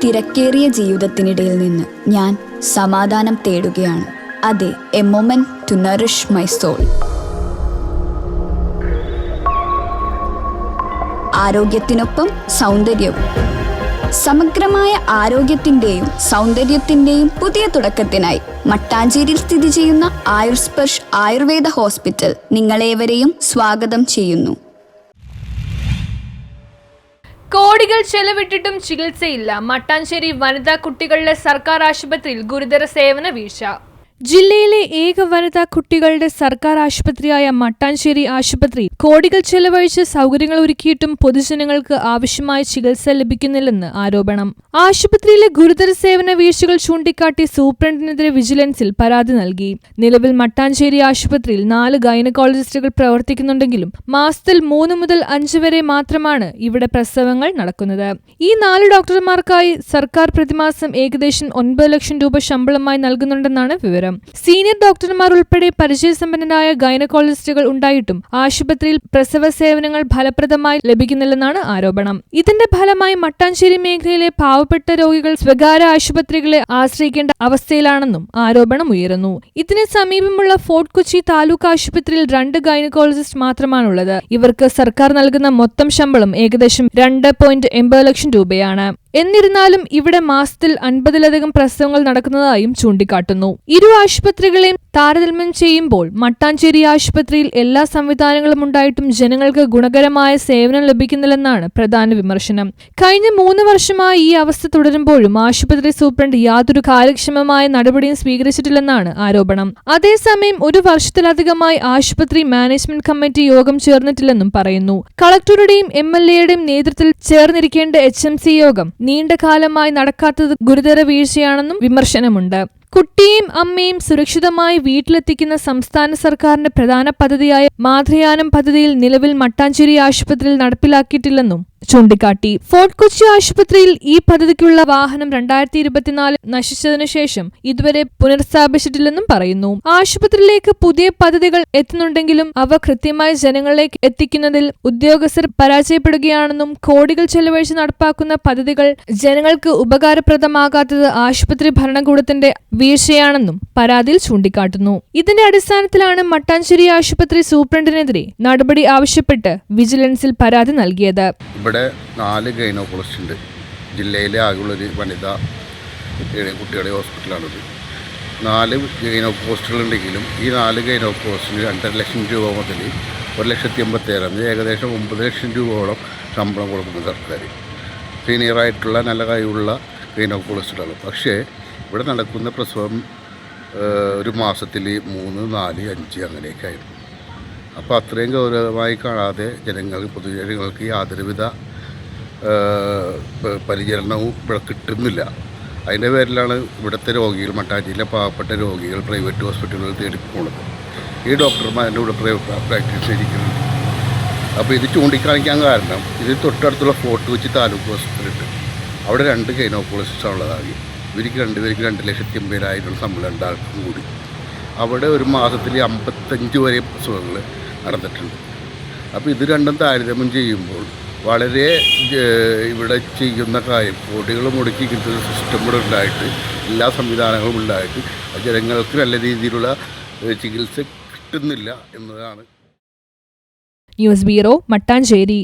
തിരക്കേറിയ ജീവിതത്തിനിടയിൽ നിന്ന് ഞാൻ സമാധാനം തേടുകയാണ്. അതെ, a moment to nourish my soul. ആരോഗ്യത്തിനൊപ്പം സൗന്ദര്യവും. സമഗ്രമായ ആരോഗ്യത്തിൻ്റെയും സൗന്ദര്യത്തിൻ്റെയും പുതിയ തുടക്കത്തിനായി മട്ടാഞ്ചേരിയിൽ സ്ഥിതി ചെയ്യുന്ന ആയുർസ്പർശ് ആയുർവേദ ഹോസ്പിറ്റൽ നിങ്ങളേവരെയും സ്വാഗതം ചെയ്യുന്നു. കോടികൾ ചെലവിട്ടിട്ടും ചികിത്സയില്ല. മട്ടാഞ്ചേരി വനിതാ കുട്ടികളുടെ സർക്കാർ ആശുപത്രിയിൽ ഗുരുതര സേവന വീഴ്ച. ജില്ലയിലെ ഏക വനിതാ കുട്ടികളുടെ സർക്കാർ ആശുപത്രിയായ മട്ടാഞ്ചേരി ആശുപത്രി കോടികൾ ചെലവഴിച്ച് സൗകര്യങ്ങൾ ഒരുക്കിയിട്ടും പൊതുജനങ്ങൾക്ക് ആവശ്യമായ ചികിത്സ ലഭിക്കുന്നില്ലെന്ന് ആരോപണം. ആശുപത്രിയിലെ ഗുരുതര സേവന വീഴ്ചകൾ ചൂണ്ടിക്കാട്ടി സൂപ്രണ്ടിനെതിരെ വിജിലൻസിൽ പരാതി നൽകി. നിലവിൽ മട്ടാഞ്ചേരി ആശുപത്രിയിൽ 4 ഗൈനക്കോളജിസ്റ്റുകൾ പ്രവർത്തിക്കുന്നുണ്ടെങ്കിലും മാസത്തിൽ 3 മുതൽ 5 വരെ മാത്രമാണ് ഇവിടെ പ്രസവങ്ങൾ നടക്കുന്നത്. ഈ 4 ഡോക്ടർമാർക്കായി സർക്കാർ പ്രതിമാസം ഏകദേശം 9 ലക്ഷം രൂപ ശമ്പളമായി നൽകുന്നുണ്ടെന്നാണ് വിവരം. സീനിയർ ഡോക്ടർമാർ ഉൾപ്പെടെ പരിചയസമ്പന്നരായ ഗൈനക്കോളജിസ്റ്റുകൾ ഉണ്ടായിട്ടും ആശുപത്രിയിൽ പ്രസവ സേവനങ്ങൾ ഫലപ്രദമായി ലഭിക്കുന്നില്ലെന്നാണ് ആരോപണം. ഇതിന്റെ ഫലമായി മട്ടാഞ്ചേരി മേഖലയിലെ പാവപ്പെട്ട രോഗികൾ സ്വകാര്യ ആശുപത്രികളെ ആശ്രയിക്കേണ്ട അവസ്ഥയിലാണെന്നും ആരോപണം ഉയരുന്നു. ഇതിന് സമീപമുള്ള ഫോർട്ട് കൊച്ചി താലൂക്ക് ആശുപത്രിയിൽ 2 ഗൈനക്കോളജിസ്റ്റ് മാത്രമാണുള്ളത്. ഇവർക്ക് സർക്കാർ നൽകുന്ന മൊത്തം ശമ്പളം ഏകദേശം 2.80 ലക്ഷം രൂപയാണ്. എന്നിരുന്നാലും ഇവിടെ മാസത്തിൽ 50-ലധികം പ്രസവങ്ങൾ നടക്കുന്നതായും ചൂണ്ടിക്കാട്ടുന്നു. ഇരു ആശുപത്രികളെയും താരതമ്യം ചെയ്യുമ്പോൾ മട്ടാഞ്ചേരി ആശുപത്രിയിൽ എല്ലാ സംവിധാനങ്ങളും ഉണ്ടായിട്ടും ജനങ്ങൾക്ക് ഗുണകരമായ സേവനം ലഭിക്കുന്നില്ലെന്നാണ് പ്രധാന വിമർശനം. കഴിഞ്ഞ 3 വർഷമായി ഈ അവസ്ഥ തുടരുമ്പോഴും ആശുപത്രി സൂപ്രണ്ട് യാതൊരു കാര്യക്ഷമമായ നടപടിയും സ്വീകരിച്ചിട്ടില്ലെന്നാണ് ആരോപണം. അതേസമയം 1 വർഷത്തിലധികമായി ആശുപത്രി മാനേജ്മെന്റ് കമ്മിറ്റി യോഗം ചേർന്നിട്ടില്ലെന്നും പറയുന്നു. കളക്ടറുടെയും MLAയുടെയും നേതൃത്വത്തിൽ ചേർന്നിരിക്കേണ്ട HMC യോഗം നീണ്ട കാലമായി നടക്കാത്തത് ഗുരുതര വീഴ്ചയാണെന്നും വിമർശനമുണ്ട്. കുട്ടിയെയും അമ്മയും സുരക്ഷിതമായി വീട്ടിലെത്തിക്കുന്ന സംസ്ഥാന സർക്കാരിന്റെ പ്രധാന പദ്ധതിയായ മാതൃയാനം പദ്ധതിയിൽ നിലവിൽ മട്ടാഞ്ചേരി ആശുപത്രിയിൽ നടപ്പിലാക്കിയിട്ടില്ലെന്നും ചൂണ്ടിക്കാട്ടി. ഫോർട്ട് കൊച്ചി ആശുപത്രിയിൽ ഈ പദ്ധതിക്കുള്ള വാഹനം 2024 നശിച്ചതിനു ശേഷം ഇതുവരെ പുനഃസ്ഥാപിച്ചിട്ടില്ലെന്നും പറയുന്നു. ആശുപത്രിയിലേക്ക് പുതിയ പദ്ധതികൾ എത്തുന്നുണ്ടെങ്കിലും അവ കൃത്യമായി ജനങ്ങളിലേക്ക് എത്തിക്കുന്നതിൽ ഉദ്യോഗസ്ഥർ പരാജയപ്പെടുകയാണെന്നും കോടികൾ ചെലവഴിച്ച് നടപ്പാക്കുന്ന പദ്ധതികൾ ജനങ്ങൾക്ക് ഉപകാരപ്രദമാകാത്തത് ആശുപത്രി ഭരണകൂടത്തിന്റെ വീഴ്ചയാണെന്നും പരാതിയിൽ ചൂണ്ടിക്കാട്ടുന്നു. ഇതിന്റെ അടിസ്ഥാനത്തിലാണ് മട്ടാഞ്ചേരി ആശുപത്രി സൂപ്രണ്ടിനെതിരെ നടപടി ആവശ്യപ്പെട്ട് വിജിലൻസിൽ പരാതി നൽകിയത്. ഇവിടെ 4 ഗൈനക്കോളജിസ്റ്റ് ഉണ്ട്. ജില്ലയിലെ ആകെയുള്ളൊരു വനിതാ കുട്ടികളുടെ ഹോസ്പിറ്റലാണിത്. 4 ഗൈനക്കോളജിസ്റ്റുകളുണ്ടെങ്കിലും ഈ 4 ഗൈനക്കോളജിസ്റ്റിന് 2.5 ലക്ഷം രൂപ മുതൽ 1,87,000 ഏകദേശം 9 ലക്ഷം രൂപയോളം ശമ്പളം കൊടുക്കുന്ന സർക്കാർ. സീനിയറായിട്ടുള്ള നല്ല കഴിവുള്ള ഗൈനക്കോളജിസ്റ്റുകളാണ്. പക്ഷേ ഇവിടെ നടക്കുന്ന പ്രസവം ഒരു മാസത്തിൽ 3, 4, 5 അങ്ങനെയൊക്കെ ആയിരുന്നു. അപ്പോൾ അത്രയും ഗൗരവമായി കാണാതെ പൊതുജനങ്ങൾക്ക് യാതൊരുവിധ പരിചരണവും ഇവിടെ കിട്ടുന്നില്ല. അതിൻ്റെ പേരിലാണ് ഇവിടുത്തെ രോഗികൾ, മട്ടാഞ്ചേരിയിലെ പാവപ്പെട്ട രോഗികൾ പ്രൈവറ്റ് ഹോസ്പിറ്റലുകളിൽ തേടിപ്പോകുന്നത്. ഈ ഡോക്ടർമാരുടെ ഇവിടെ പ്രാക്ടീസ് ചെയ്തിരിക്കുന്നുണ്ട്. അപ്പോൾ ഇത് ചൂണ്ടിക്കാണിക്കാൻ കാരണം ഇത് തൊട്ടടുത്തുള്ള ഫോർട്ട് കൊച്ചി താലൂക്ക് ഹോസ്പിറ്റലുണ്ട്. അവിടെ 2 ഗൈനക്കോളജിസ്റ്റാണുള്ളതായി. ഇവർക്ക് 2 പേർക്ക് 2,80,000 ശമ്പളം, 2 ആൾക്കും കൂടി. അവിടെ ഒരു മാസത്തിൽ 55 വരെ പ്രസവങ്ങൾ നടന്നിട്ടുണ്ട്. അപ്പോൾ ഇത് രണ്ടും താരതമ്യം ചെയ്യുമ്പോൾ വളരെ ഇവിടെ ചെയ്യുന്ന കാര്യം കോടികൾ മുടക്കി ഇങ്ങനത്തെ ഒരു സിസ്റ്റം കൂടെ ഉണ്ടായിട്ട് എല്ലാ സംവിധാനങ്ങളും ഉണ്ടായിട്ട് ജനങ്ങൾക്ക് നല്ല രീതിയിലുള്ള ചികിത്സ കിട്ടുന്നില്ല എന്നതാണ്. News bureau, Mattancherry.